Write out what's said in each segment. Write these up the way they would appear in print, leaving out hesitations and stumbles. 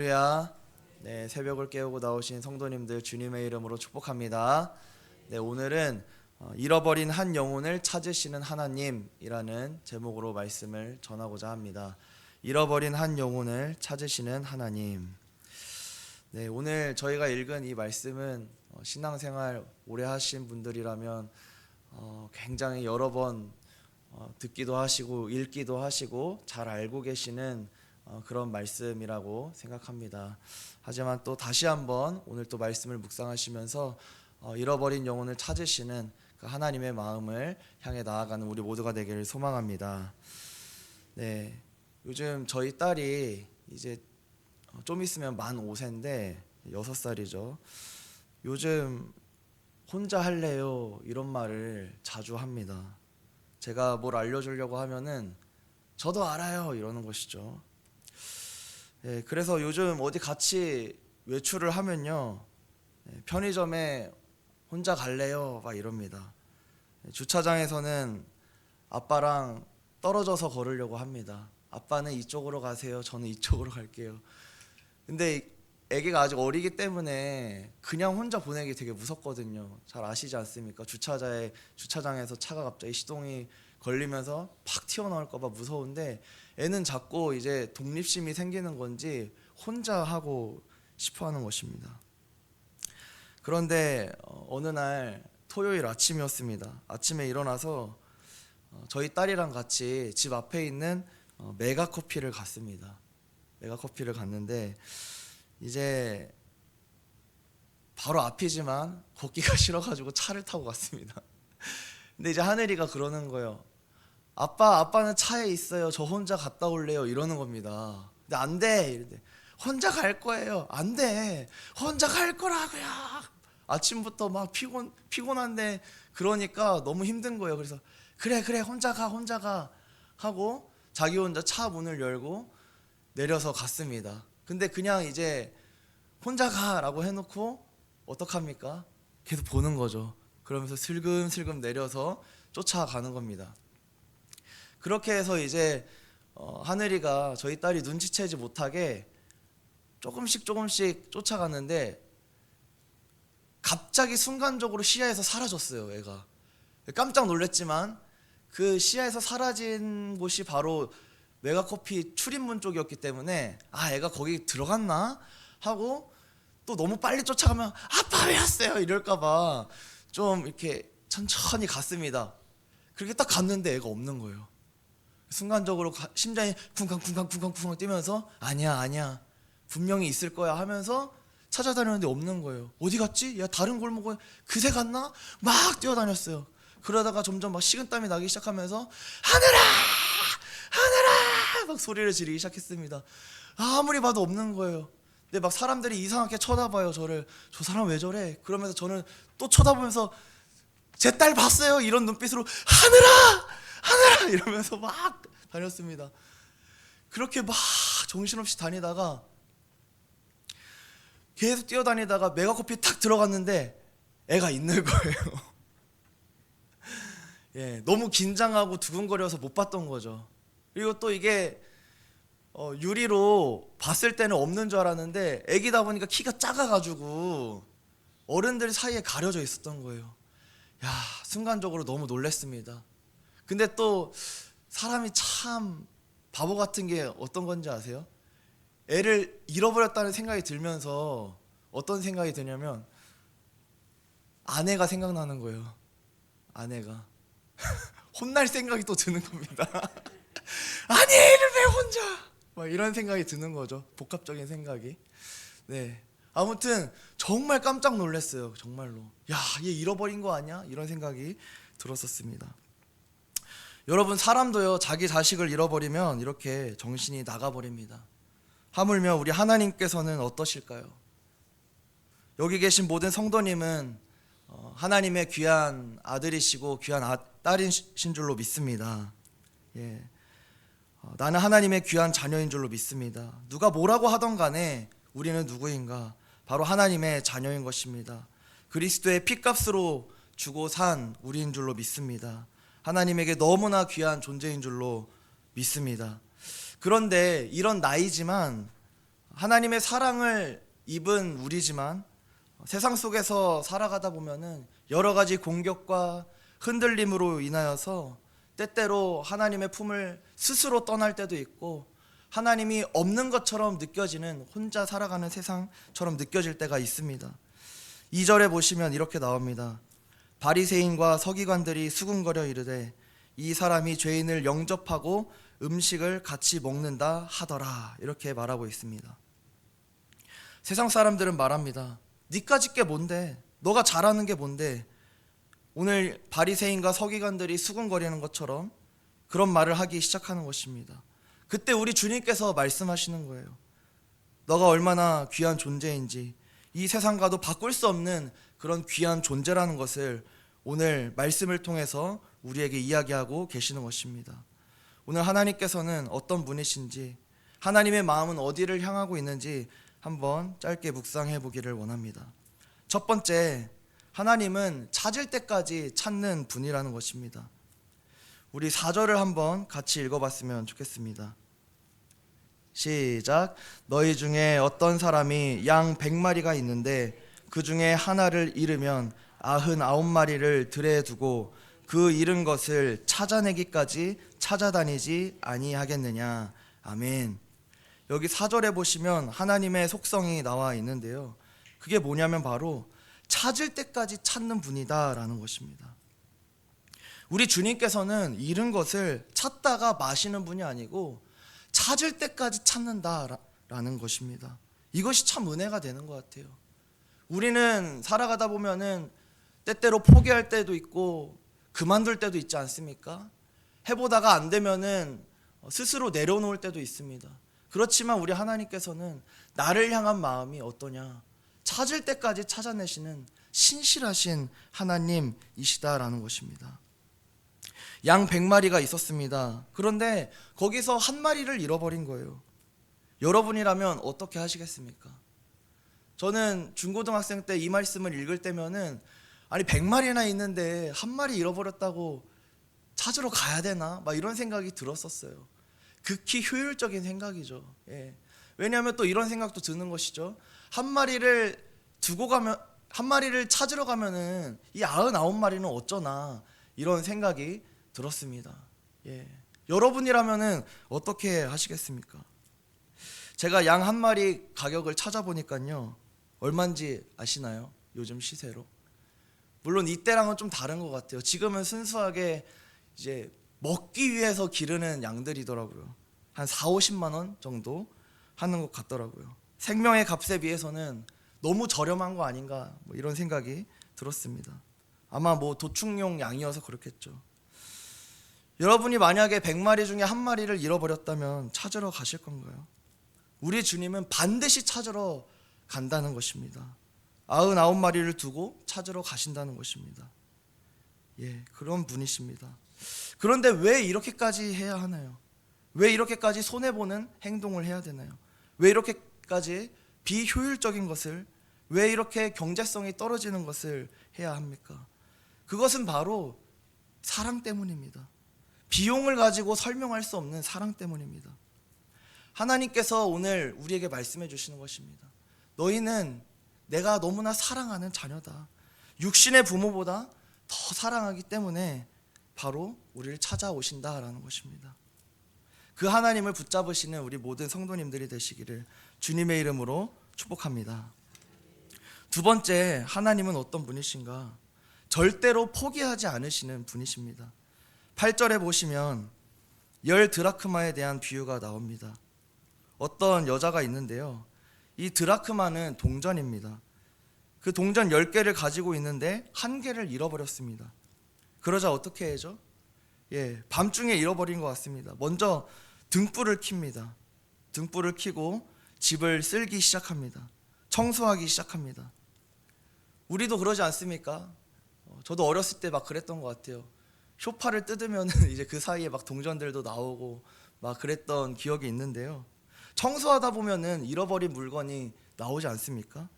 할렐루야. 네, 새벽을 깨우고 나오신 성도님들 주님의 이름으로 축복합니다. 네, 오늘은 잃어버린 한 영혼을 찾으시는 하나님이라는 제목으로 말씀을 전하고자 합니다. 잃어버린 한 영혼을 찾으시는 하나님. 네, 오늘 저희가 읽은 이 말씀은 신앙생활 오래 하신 분들이라면 굉장히 여러 번 듣기도 하시고 읽기도 하시고 잘 알고 계시는 그런 말씀이라고 생각합니다. 하지만 또 다시 한번 오늘 또 말씀을 묵상하시면서 잃어버린 영혼을 찾으시는 그 하나님의 마음을 향해 나아가는 우리 모두가 되기를 소망합니다. 네, 요즘 저희 딸이 이제 좀 있으면 만 5세인데 6살이죠. 요즘 혼자 할래요 이런 말을 자주 합니다. 제가 뭘 알려주려고 하면은 저도 알아요 이러는 것이죠. 네, 그래서 요즘 어디 같이 외출을 하면요, 편의점에 혼자 갈래요 막 이럽니다. 주차장에서는 아빠랑 떨어져서 걸으려고 합니다. 아빠는 이쪽으로 가세요, 저는 이쪽으로 갈게요. 근데 애기가 아직 어리기 때문에 그냥 혼자 보내기 되게 무섭거든요. 잘 아시지 않습니까? 주차장에서 차가 갑자기 시동이 걸리면서 팍 튀어나올까 봐 무서운데, 애는 자꾸 이제 독립심이 생기는 건지 혼자 하고 싶어 하는 것입니다. 그런데 어느 날 토요일 아침이었습니다. 아침에 일어나서 저희 딸이랑 같이 집 앞에 있는 메가커피를 갔습니다. 메가커피를 갔는데 이제 바로 앞이지만 걷기가 싫어가지고 차를 타고 갔습니다. 근데 이제 하늘이가 그러는 거예요. 아빠는 차에 있어요. 저 혼자 갔다 올래요. 이러는 겁니다. 근데 안 돼. 이런데 혼자 갈 거예요. 안 돼. 혼자 갈 거라고요. 아침부터 막 피곤한데 그러니까 너무 힘든 거예요. 그래서 그래 혼자 가 하고 자기 혼자 차 문을 열고 내려서 갔습니다. 근데 그냥 이제 혼자 가라고 해놓고 어떡합니까? 계속 보는 거죠. 그러면서 슬금슬금 내려서 쫓아가는 겁니다. 그렇게 해서 이제 하늘이가 저희 딸이 눈치채지 못하게 조금씩 쫓아갔는데 갑자기 순간적으로 시야에서 사라졌어요. 애가 깜짝 놀랐지만 그 시야에서 사라진 곳이 바로 메가커피 출입문 쪽이었기 때문에 애가 거기 들어갔나 하고 또 너무 빨리 쫓아가면 아빠 왜 왔어요 이럴까봐 좀 이렇게 천천히 갔습니다. 그렇게 딱 갔는데 애가 없는 거예요. 순간적으로 심장이 쿵쾅 뛰면서 아니야 분명히 있을 거야 하면서 찾아다녔는데 없는 거예요. 어디 갔지? 야, 다른 골목에 그새 갔나? 막 뛰어다녔어요. 그러다가 점점 막 식은땀이 나기 시작하면서 하늘아 막 소리를 지르기 시작했습니다. 아무리 봐도 없는 거예요. 근데 막 사람들이 이상하게 쳐다봐요. 저를. 저 사람 왜 저래? 그러면서 저는 또 쳐다보면서 제 딸 봤어요 이런 눈빛으로 하늘아 이러면서 막 다녔습니다. 그렇게 막 정신없이 다니다가 계속 뛰어다니다가 메가커피 탁 들어갔는데 애가 있는 거예요. 예, 너무 긴장하고 두근거려서 못 봤던 거죠. 그리고 또 이게 유리로 봤을 때는 없는 줄 알았는데 애기다 보니까 키가 작아가지고 어른들 사이에 가려져 있었던 거예요. 야, 순간적으로 너무 놀랐습니다. 근데 또 사람이 참 바보 같은 게 어떤 건지 아세요? 애를 잃어버렸다는 생각이 들면서 어떤 생각이 드냐면 아내가 생각나는 거예요. 아내가 혼날 생각이 또 드는 겁니다. 아니 애를 왜 혼자 막 이런 생각이 드는 거죠. 복합적인 생각이. 네, 아무튼 정말 깜짝 놀랐어요. 정말로 야, 얘 잃어버린 거 아니야? 이런 생각이 들었었습니다. 여러분, 사람도요 자기 자식을 잃어버리면 이렇게 정신이 나가버립니다. 하물며 우리 하나님께서는 어떠실까요? 여기 계신 모든 성도님은 하나님의 귀한 아들이시고 귀한 딸이신 줄로 믿습니다. 예, 나는 하나님의 귀한 자녀인 줄로 믿습니다. 누가 뭐라고 하던 간에 우리는 누구인가? 바로 하나님의 자녀인 것입니다. 그리스도의 피값으로 주고 산 우리인 줄로 믿습니다. 하나님에게 너무나 귀한 존재인 줄로 믿습니다. 그런데 이런 나이지만 하나님의 사랑을 입은 우리지만 세상 속에서 살아가다 보면은 여러 가지 공격과 흔들림으로 인하여서 때때로 하나님의 품을 스스로 떠날 때도 있고 하나님이 없는 것처럼 느껴지는, 혼자 살아가는 세상처럼 느껴질 때가 있습니다. 2절에 보시면 이렇게 나옵니다. 바리새인과 서기관들이 수군거려 이르되 이 사람이 죄인을 영접하고 음식을 같이 먹는다 하더라. 이렇게 말하고 있습니다. 세상 사람들은 말합니다. 니까짓 게 뭔데? 너가 잘하는 게 뭔데? 오늘 바리새인과 서기관들이 수군거리는 것처럼 그런 말을 하기 시작하는 것입니다. 그때 우리 주님께서 말씀하시는 거예요. 너가 얼마나 귀한 존재인지, 이 세상과도 바꿀 수 없는 그런 귀한 존재라는 것을 오늘 말씀을 통해서 우리에게 이야기하고 계시는 것입니다. 오늘 하나님께서는 어떤 분이신지, 하나님의 마음은 어디를 향하고 있는지 한번 짧게 묵상해 보기를 원합니다. 첫 번째, 하나님은 찾을 때까지 찾는 분이라는 것입니다. 우리 4절을 한번 같이 읽어봤으면 좋겠습니다. 시작. 너희 중에 어떤 사람이 양 100마리가 있는데 그 중에 하나를 잃으면 99마리를 들에 두고 그 잃은 것을 찾아내기까지 찾아다니지 아니하겠느냐. 아멘. 여기 4절에 보시면 하나님의 속성이 나와 있는데요. 그게 뭐냐면 바로 찾을 때까지 찾는 분이다 라는 것입니다. 우리 주님께서는 잃은 것을 찾다가 마시는 분이 아니고 찾을 때까지 찾는다 라는 것입니다. 이것이 참 은혜가 되는 것 같아요. 우리는 살아가다 보면은 때때로 포기할 때도 있고 그만둘 때도 있지 않습니까? 해보다가 안 되면은 스스로 내려놓을 때도 있습니다. 그렇지만 우리 하나님께서는 나를 향한 마음이 어떠냐? 찾을 때까지 찾아내시는 신실하신 하나님이시다라는 것입니다. 양 100마리가 있었습니다. 그런데 거기서 한 마리를 잃어버린 거예요. 여러분이라면 어떻게 하시겠습니까? 저는 중고등학생 때 이 말씀을 읽을 때면은 아니 100마리나 있는데 한 마리 잃어버렸다고 찾으러 가야 되나? 막 이런 생각이 들었었어요. 극히 효율적인 생각이죠. 예. 왜냐하면 또 이런 생각도 드는 것이죠. 한 마리를 찾으러 가면은 이 99마리는 어쩌나, 이런 생각이 들었습니다. 예. 여러분이라면은 어떻게 하시겠습니까? 제가 양 한 마리 가격을 찾아보니까요, 얼마인지 아시나요? 요즘 시세로. 물론 이때랑은 좀 다른 것 같아요. 지금은 순수하게 이제 먹기 위해서 기르는 양들이더라고요. 한 4-50만 원 정도 하는 것 같더라고요. 생명의 값에 비해서는 너무 저렴한 거 아닌가, 뭐 이런 생각이 들었습니다. 아마 뭐 도축용 양이어서 그렇겠죠. 여러분이 만약에 100마리 중에 한 마리를 잃어버렸다면 찾으러 가실 건가요? 우리 주님은 반드시 찾으러 간다는 것입니다. 99마리를 두고 찾으러 가신다는 것입니다. 예, 그런 분이십니다. 그런데 왜 이렇게까지 해야 하나요? 왜 이렇게까지 손해보는 행동을 해야 되나요? 왜 이렇게까지 비효율적인 것을, 왜 이렇게 경제성이 떨어지는 것을 해야 합니까? 그것은 바로 사랑 때문입니다. 비용을 가지고 설명할 수 없는 사랑 때문입니다. 하나님께서 오늘 우리에게 말씀해 주시는 것입니다. 너희는 내가 너무나 사랑하는 자녀다. 육신의 부모보다 더 사랑하기 때문에 바로 우리를 찾아오신다라는 것입니다. 그 하나님을 붙잡으시는 우리 모든 성도님들이 되시기를 주님의 이름으로 축복합니다. 두 번째, 하나님은 어떤 분이신가? 절대로 포기하지 않으시는 분이십니다. 8절에 보시면 10드라크마에 대한 비유가 나옵니다. 어떤 여자가 있는데요, 이 드라크마는 동전입니다. 그 동전 10개를 가지고 있는데 한 개를 잃어버렸습니다. 그러자 어떻게 해죠? 예, 밤중에 잃어버린 것 같습니다. 먼저 등불을 켭니다. 등불을 켜고 집을 쓸기 시작합니다. 청소하기 시작합니다. 우리도 그러지 않습니까? 저도 어렸을 때 막 그랬던 것 같아요. 쇼파를 뜯으면 이제 그 사이에 막 동전들도 나오고 막 그랬던 기억이 있는데요. 청소하다 보면은 잃어버린 물건이 나오지 않습니까?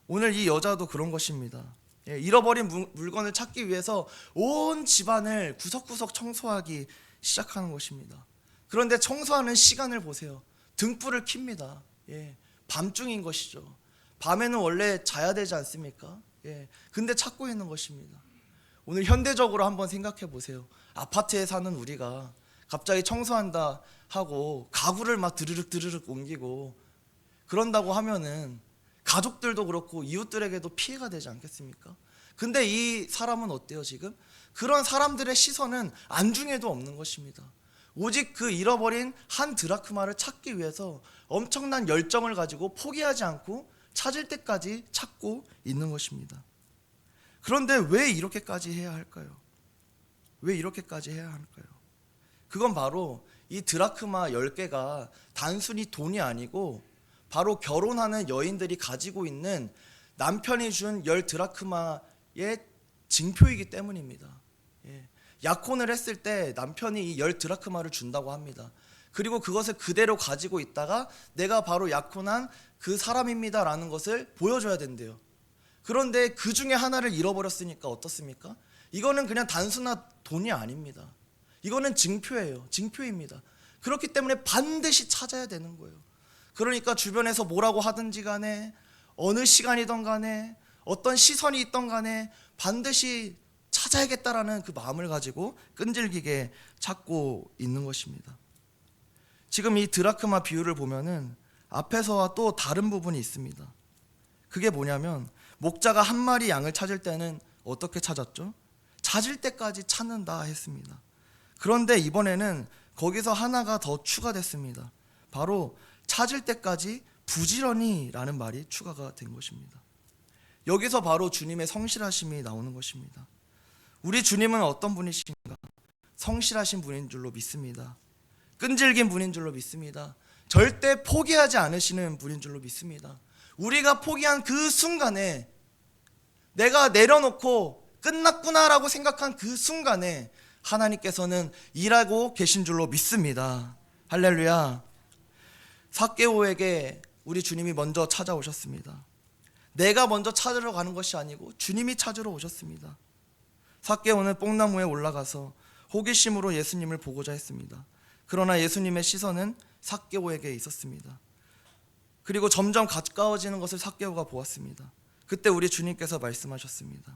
오늘 이 여자도 그런 것입니다. 예, 잃어버린 물건을 찾기 위해서 온 집안을 구석구석 청소하기 시작하는 것입니다. 그런데 청소하는 시간을 보세요. 등불을 켭니다. 예, 밤중인 것이죠. 밤에는 원래 자야 되지 않습니까? 예. 근데 찾고 있는 것입니다. 오늘 현대적으로 한번 생각해 보세요. 아파트에 사는 우리가 갑자기 청소한다 하고 가구를 막 드르륵 옮기고 그런다고 하면은 가족들도 그렇고 이웃들에게도 피해가 되지 않겠습니까? 근데 이 사람은 어때요 지금? 그런 사람들의 시선은 안중에도 없는 것입니다. 오직 그 잃어버린 한 드라크마를 찾기 위해서 엄청난 열정을 가지고 포기하지 않고 찾을 때까지 찾고 있는 것입니다. 그런데 왜 이렇게까지 해야 할까요? 왜 이렇게까지 해야 할까요? 그건 바로 이 드라크마 10개가 단순히 돈이 아니고 바로 결혼하는 여인들이 가지고 있는 남편이 준 10 드라크마의 징표이기 때문입니다. 예. 약혼을 했을 때 남편이 이 10 드라크마를 준다고 합니다. 그리고 그것을 그대로 가지고 있다가 내가 바로 약혼한 그 사람입니다라는 것을 보여줘야 된대요. 그런데 그 중에 하나를 잃어버렸으니까 어떻습니까? 이거는 그냥 단순한 돈이 아닙니다. 이거는 징표예요. 징표입니다. 그렇기 때문에 반드시 찾아야 되는 거예요. 그러니까 주변에서 뭐라고 하든지 간에 어느 시간이든 간에 어떤 시선이 있던 간에 반드시 찾아야겠다라는 그 마음을 가지고 끈질기게 찾고 있는 것입니다. 지금 이 드라크마 비유를 보면은 앞에서와 또 다른 부분이 있습니다. 그게 뭐냐면 목자가 한 마리 양을 찾을 때는 어떻게 찾았죠? 찾을 때까지 찾는다 했습니다. 그런데 이번에는 거기서 하나가 더 추가됐습니다. 바로 찾을 때까지 부지런히라는 말이 추가가 된 것입니다. 여기서 바로 주님의 성실하심이 나오는 것입니다. 우리 주님은 어떤 분이신가? 성실하신 분인 줄로 믿습니다. 끈질긴 분인 줄로 믿습니다. 절대 포기하지 않으시는 분인 줄로 믿습니다. 우리가 포기한 그 순간에 내가 내려놓고 끝났구나라고 생각한 그 순간에 하나님께서는 일하고 계신 줄로 믿습니다. 할렐루야. 삭개오에게 우리 주님이 먼저 찾아오셨습니다. 내가 먼저 찾으러 가는 것이 아니고 주님이 찾으러 오셨습니다. 삭개오는 뽕나무에 올라가서 호기심으로 예수님을 보고자 했습니다. 그러나 예수님의 시선은 삭개오에게 있었습니다. 그리고 점점 가까워지는 것을 삭개오가 보았습니다. 그때 우리 주님께서 말씀하셨습니다.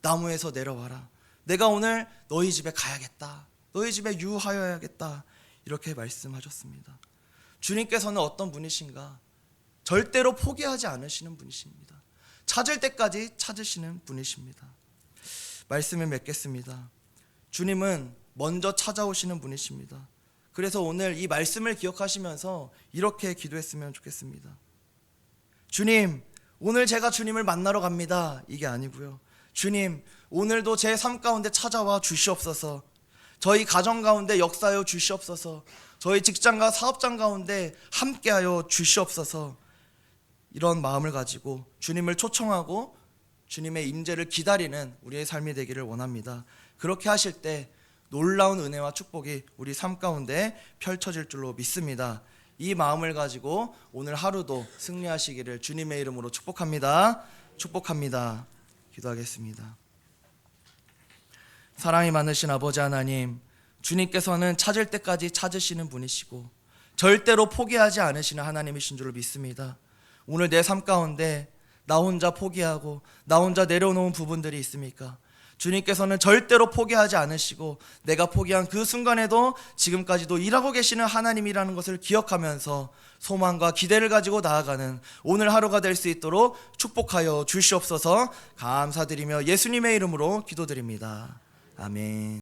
나무에서 내려와라. 내가 오늘 너희 집에 가야겠다. 너희 집에 유하여야겠다. 이렇게 말씀하셨습니다. 주님께서는 어떤 분이신가? 절대로 포기하지 않으시는 분이십니다. 찾을 때까지 찾으시는 분이십니다. 말씀을 맺겠습니다. 주님은 먼저 찾아오시는 분이십니다. 그래서 오늘 이 말씀을 기억하시면서 이렇게 기도했으면 좋겠습니다. 주님, 오늘 제가 주님을 만나러 갑니다. 이게 아니고요. 주님, 오늘도 제 삶 가운데 찾아와 주시옵소서. 저희 가정 가운데 역사하여 주시옵소서. 저희 직장과 사업장 가운데 함께하여 주시옵소서. 이런 마음을 가지고 주님을 초청하고 주님의 임재를 기다리는 우리의 삶이 되기를 원합니다. 그렇게 하실 때 놀라운 은혜와 축복이 우리 삶 가운데 펼쳐질 줄로 믿습니다. 이 마음을 가지고 오늘 하루도 승리하시기를 주님의 이름으로 축복합니다. 축복합니다. 기도하겠습니다. 사랑이 많으신 아버지 하나님, 주님께서는 찾을 때까지 찾으시는 분이시고 절대로 포기하지 않으시는 하나님이신 줄로 믿습니다. 오늘 내 삶 가운데 나 혼자 포기하고 나 혼자 내려놓은 부분들이 있습니까? 주님께서는 절대로 포기하지 않으시고 내가 포기한 그 순간에도 지금까지도 일하고 계시는 하나님이라는 것을 기억하면서 소망과 기대를 가지고 나아가는 오늘 하루가 될 수 있도록 축복하여 주시옵소서. 감사드리며 예수님의 이름으로 기도드립니다. 아멘.